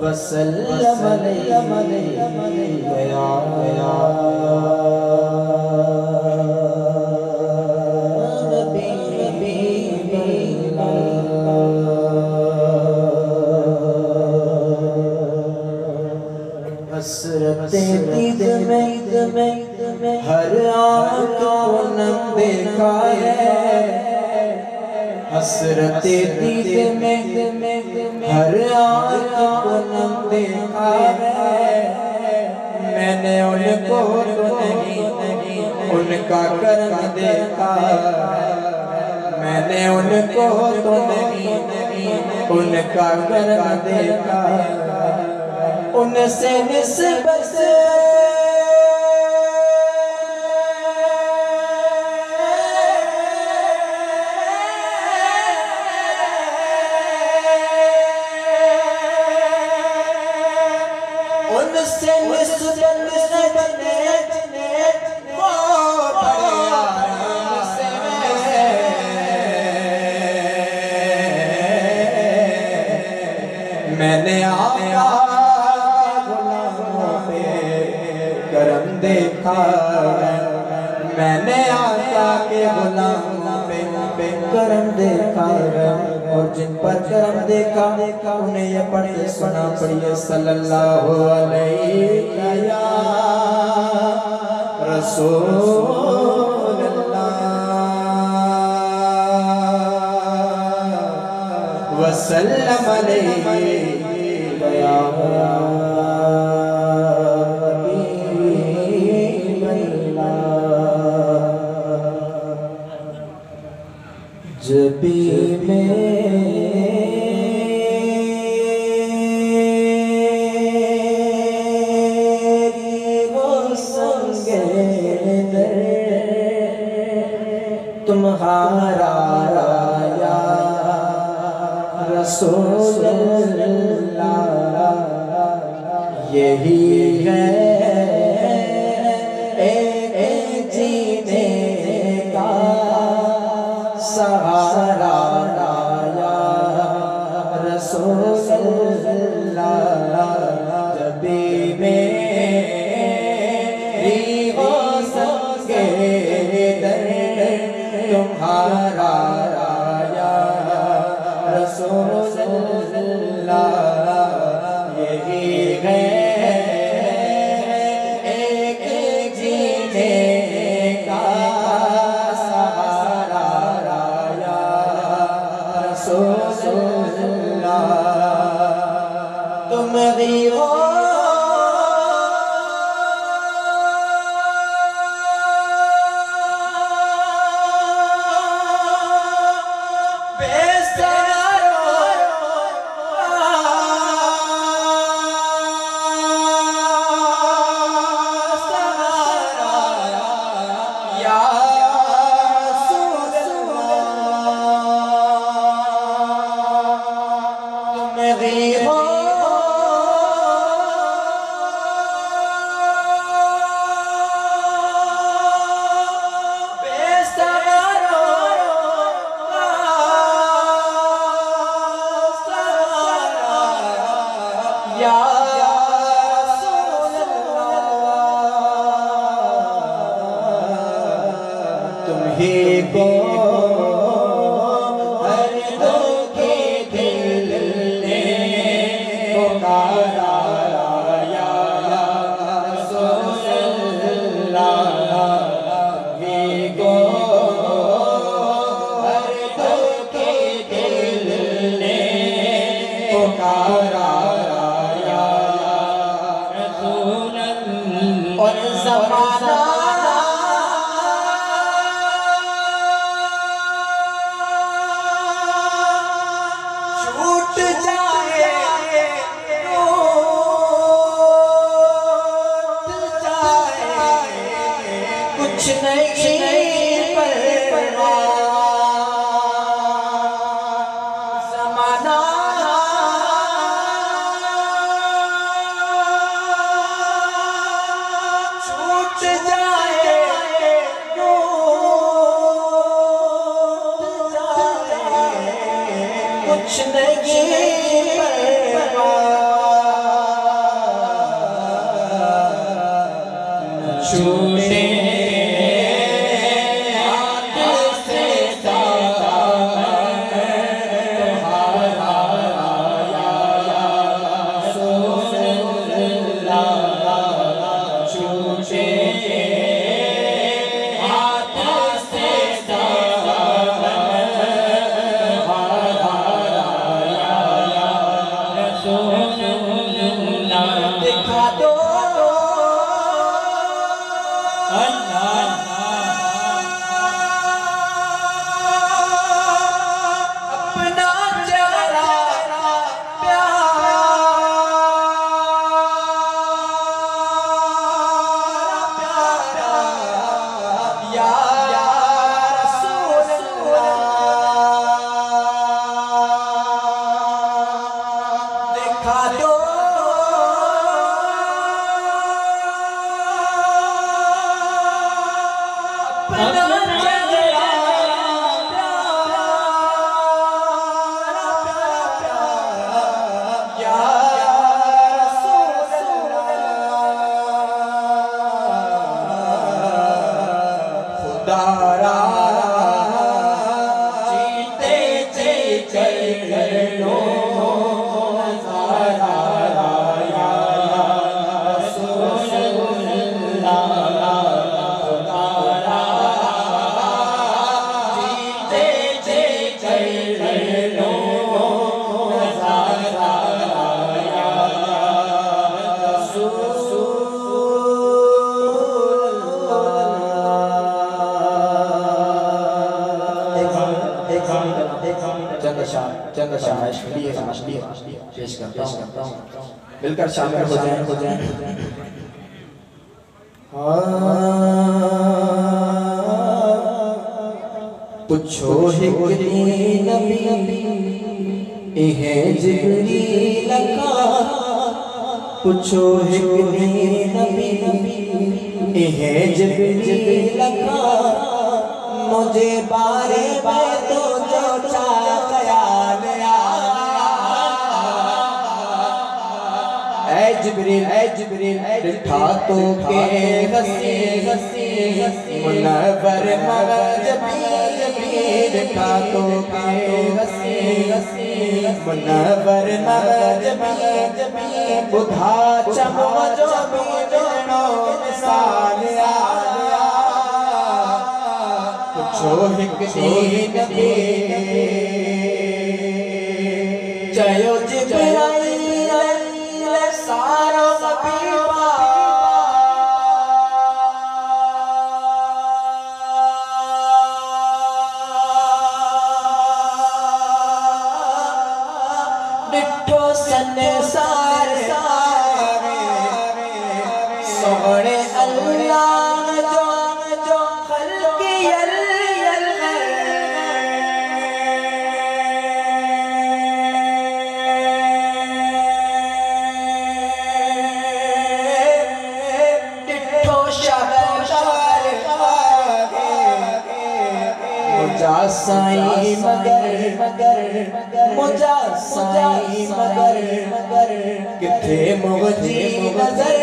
वसल्लम हसरते दीद में हर आँख को नम देखा है। हसरते दीद में हर आँख को नम देखा है। मैंने उनको तो नहीं उनका कर्म देखा है। मैंने उनको तो नहीं उनका कर्म देखा है। उनसे निस्बत मैंने आका गुलामों पे करम देखा है। मैंने आका के गुलामों पे करम देखा है। और जिन पर करम देखा उन्हें ये पढ़िए सुना पढ़िए सल्लल्लाहु अलैहि रसूल वसल्लम अलैहि या जब भी मेरी वो संगे तुम्हारा या रसूल अल्लाह यही है एक जीने का सहारा या रसूल अल्लाह। जब भी मेरी हो सके तुम्हारा या रसूल अल्लाह यही है एक जीने का सहारा या रसूल अल्लाह। तुम भी हो तुम्ही को हर दुखी दिल ने पुकारा या रसूल अल्लाह। तुम्ही को हर दुखी दिल ने पुकारा या रसूल अल्लाह। और ज़माना कुछ नहीं ज़माना छूट जाए कुछ नहीं छूटे चंद शाबाश पेश करता हूँ मिलकर शामिल हो जाए पूछो नबी इहे जिब्रील का पूछो नबी इहे जिब्रील का मुझे बारे बारे तो जो जिब्रील दिखा तो के हसी मुनव्वर मजबी दिखा तो के हसी मुनव्वर मजबी बुधा चमचो बीजनो मिसाल पूछो नबी चयो जिब्राइल सारो कबीबा डिठो संसार सोने अल्लाह जो खल्क़ी साई मुझा साई मगर किथे मुझी नजर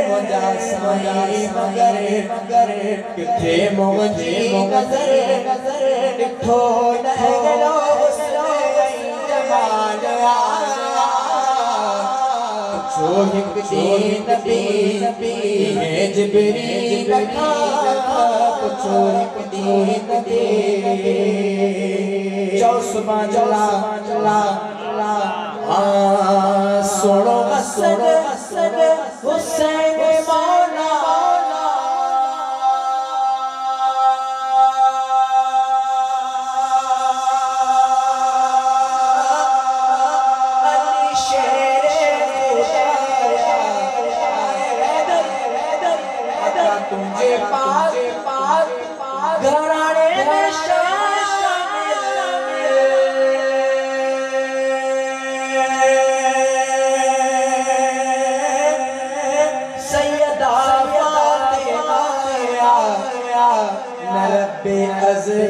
मुझा साई मगर किथे मुझी नजर दिखो नहलो जमाल जो नबी है जिब्रील का पूछो नबी चौसमा जला सोनो हसन हुसैन मौला तुझे पाक घराने में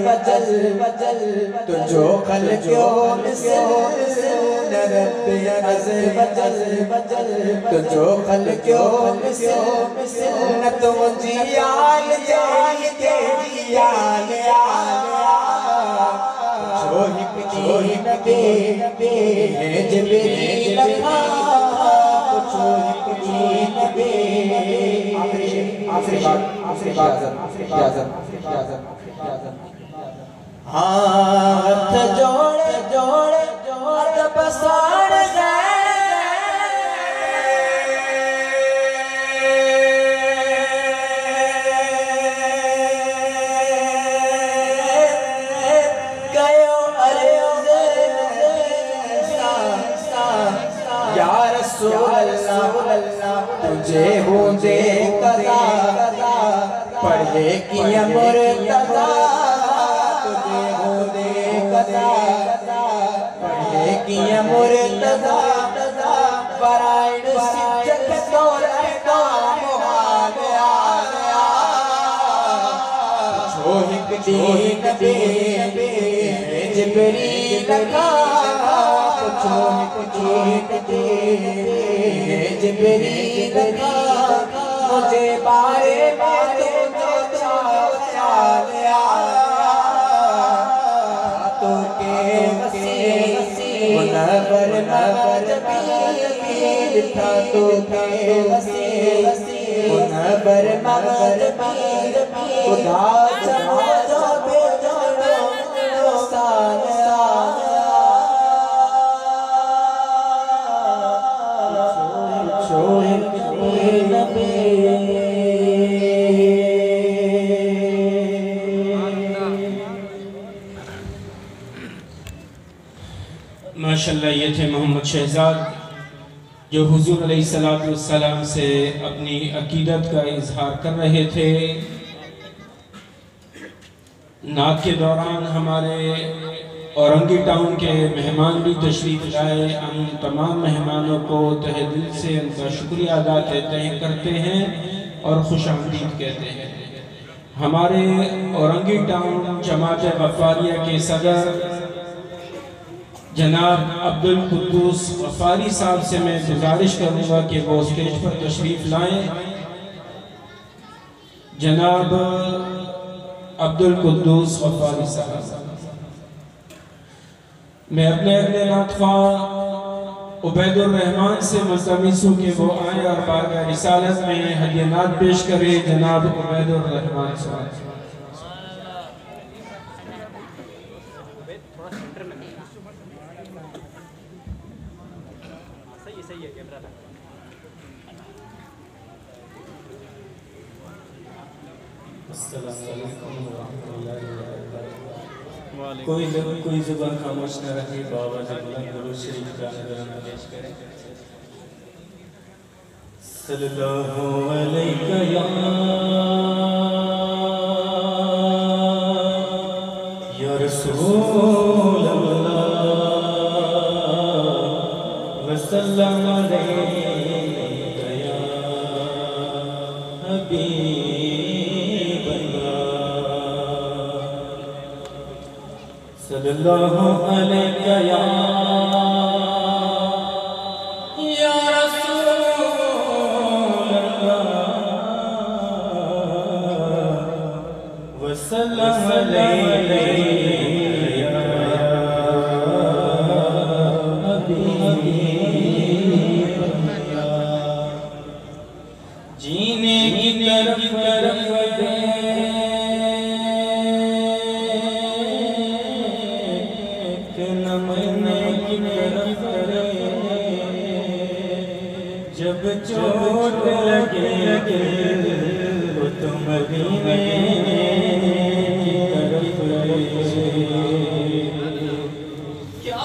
बजल बजल तुझो खल क्यों रब्बे अज़ल बजल बजल तुझो खल क्यों न तुम जियाल जाल के जियाल जो हिक नबी है जिब्रील का जो हिक नबी आखिरी बात हाथ जोड़े जोड़े जोड़े बसाड़ गयो या रसूल अल्लाह तुझे हो दे करा पढ़े कि मुर्तज़ा तुझे हो दे करा पढ़े कि मुर्तज़ा बराइड सिजक तोर का मोहाल आ जो हिक दीन बे जिब्रील का जो हिक दीन जिब्रील का मुझे बारे में तो चाल तो के मुनव्वर मगरबी था तो के मुनव्वर मगरबी खुदा जमा जाबे जानो साया माशाअल्लाह ये थे मोहम्मद शहजाद जो हुजूर अलैहिस्सलातु वस्सलाम से अपनी अकीदत का इजहार कर रहे थे। नात के दौरान हमारे औरंगी टाउन के मेहमान भी तशरीफ़ लाए। हम तमाम मेहमानों को तहे दिल से उनका शुक्रिया अदा करते हैं और खुशामदीद कहते हैं। हमारे औरंगी टाउन जमात गफ़ारिया के सदर जनाब अब्दुल कुद्दूस गफ़ारी साहब से मैं गुजारिश करूँगा कि वो स्टेज पर तशरीफ़ लाएं। जनाब अब्दुल कुद्दूस गफ़ारी साहब, मैं अपने नातख़्वा उबैदुर रहमान से मुल्तमिस हूँ कि वो आए और बारगाह रिसालत में हदीयत पेश करे। जनाब उबैदुर रहमान साहब। कोई ज़ुबान खामोश न रहे। बाबा दुरूद शरीफ का नज़राना पेश करें। सल्लल्लाहु अलैका या रसूल अल्लाह वसल्लम अलैका या हबीब सल्लल्लाहु अलैका या रसूल अल्लाह वसल्लम अलैका या हबीब जीने की तरफ जब चोट लगे वो तो मदीने की तरफ क्या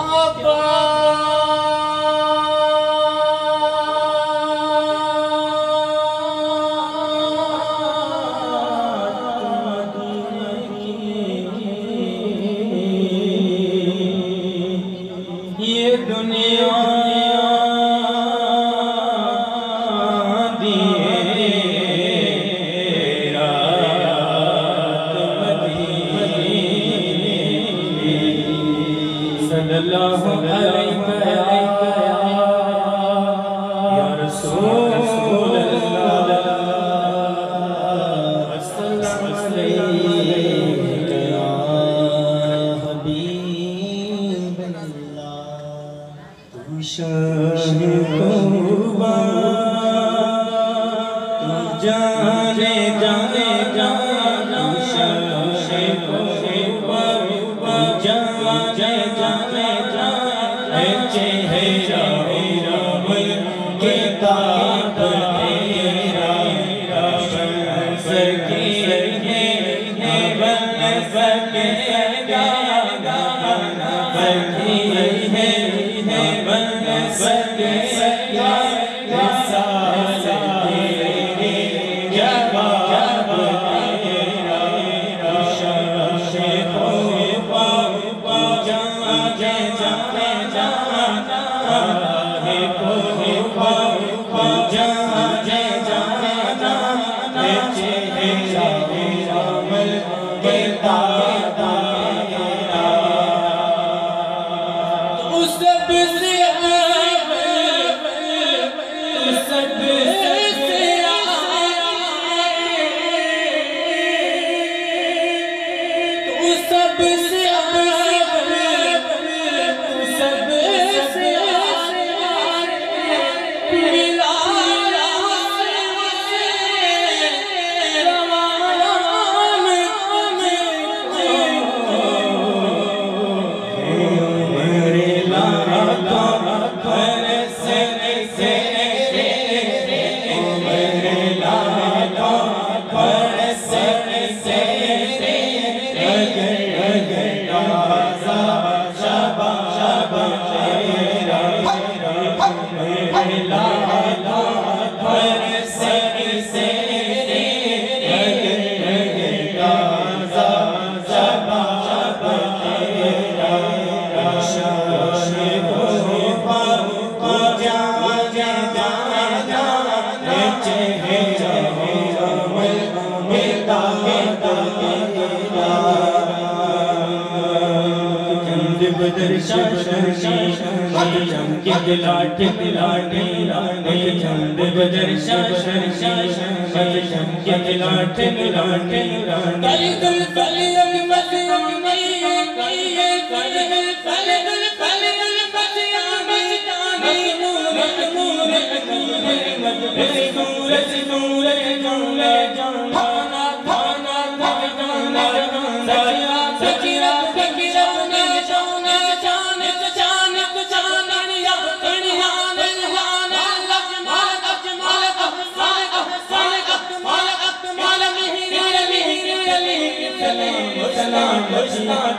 ये दुनिया सल्लल्लाहु अलैहि या रसूल अल्लाह वसल्लम अलैका या हबीब अल्लाह। तू शान तौबा तू जाने जाने जाने शान तौबा तू जाने जाने जाने चेहरा के ताब तेरा सकी है बन सकेगा सकी है बन सकेगा तेरे जवाब तेरा शान तौबा जाने जाने जाने है कोई जाने जाने जाने चेहरा रामल के ताब तेरा उस सब से उस सब से उस सब से बदर शाशनी चमके दिलाटे दिलाटे चंद बदर शाशनी चमके दिलाटे दिलाटे कल दिल कलियम मसियम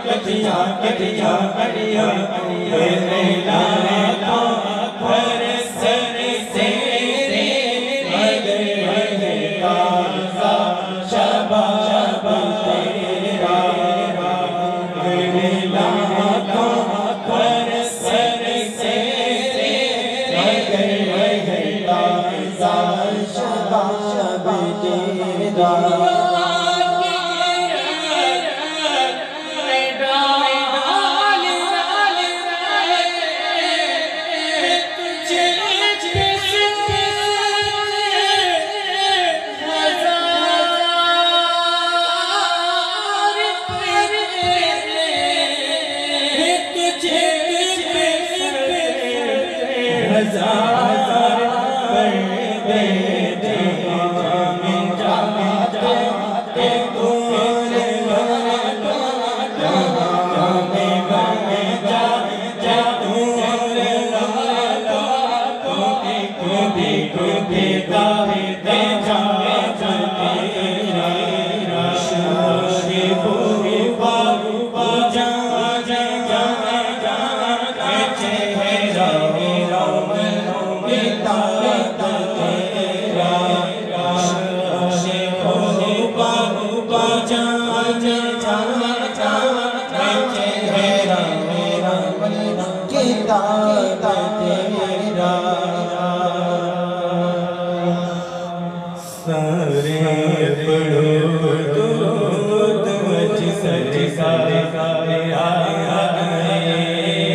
कटिया कटिया अड़िया मेरे लाला भर सर से रे ताजा शबा शबा तेरा मेरे लाला भर सर से रे ताजा शबा शबा तेरा सरकार आए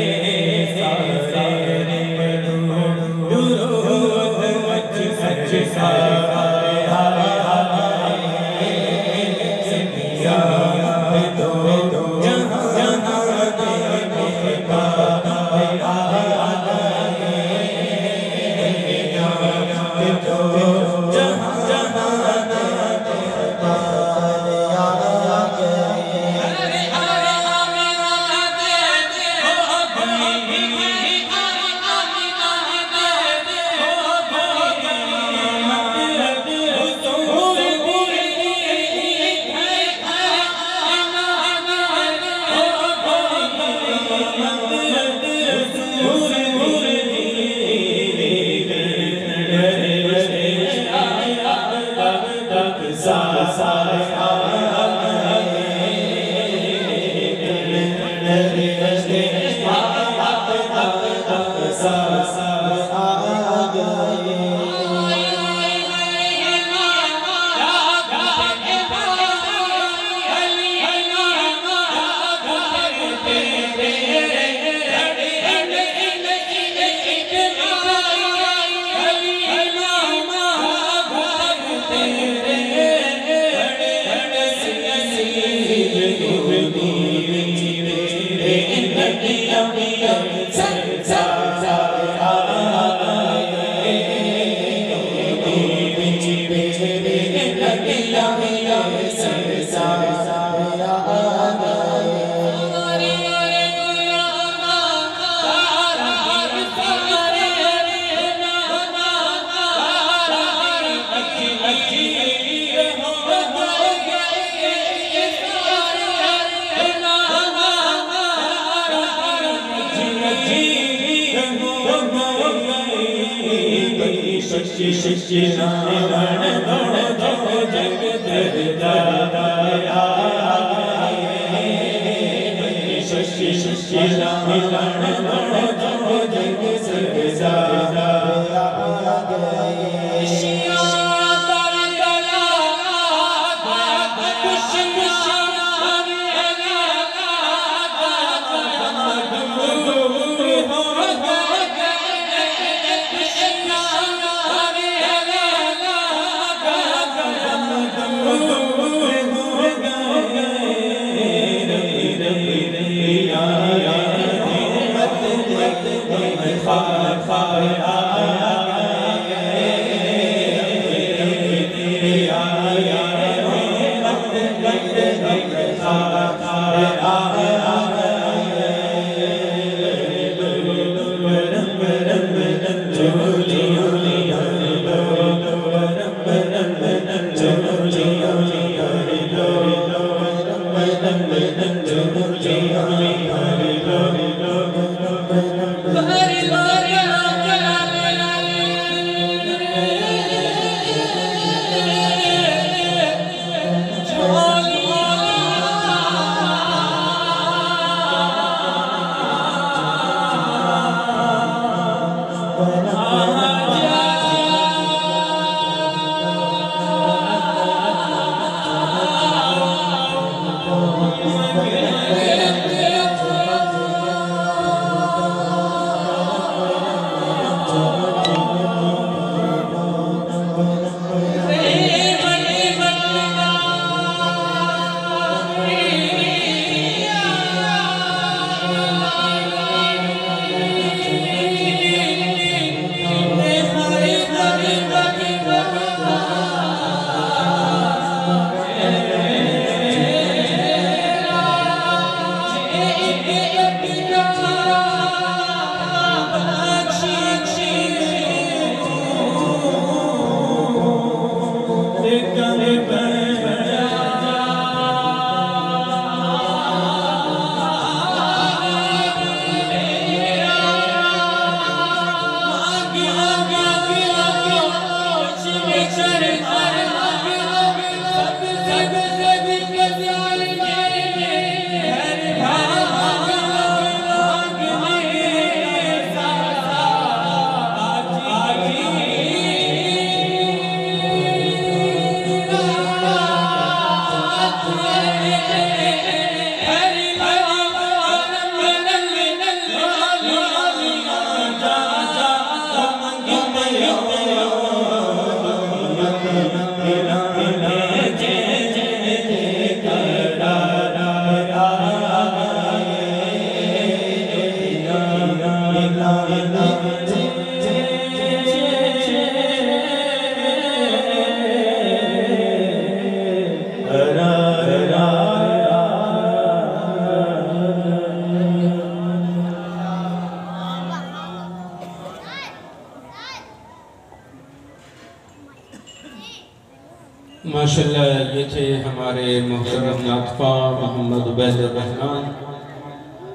माशाल्लाह ये थे हमारे मोहतरम नातफ़ा मोहम्मद उबैद रहमान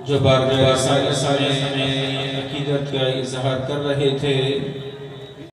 जो बारगाह सारे में अकीदत का इजहार कर रहे थे।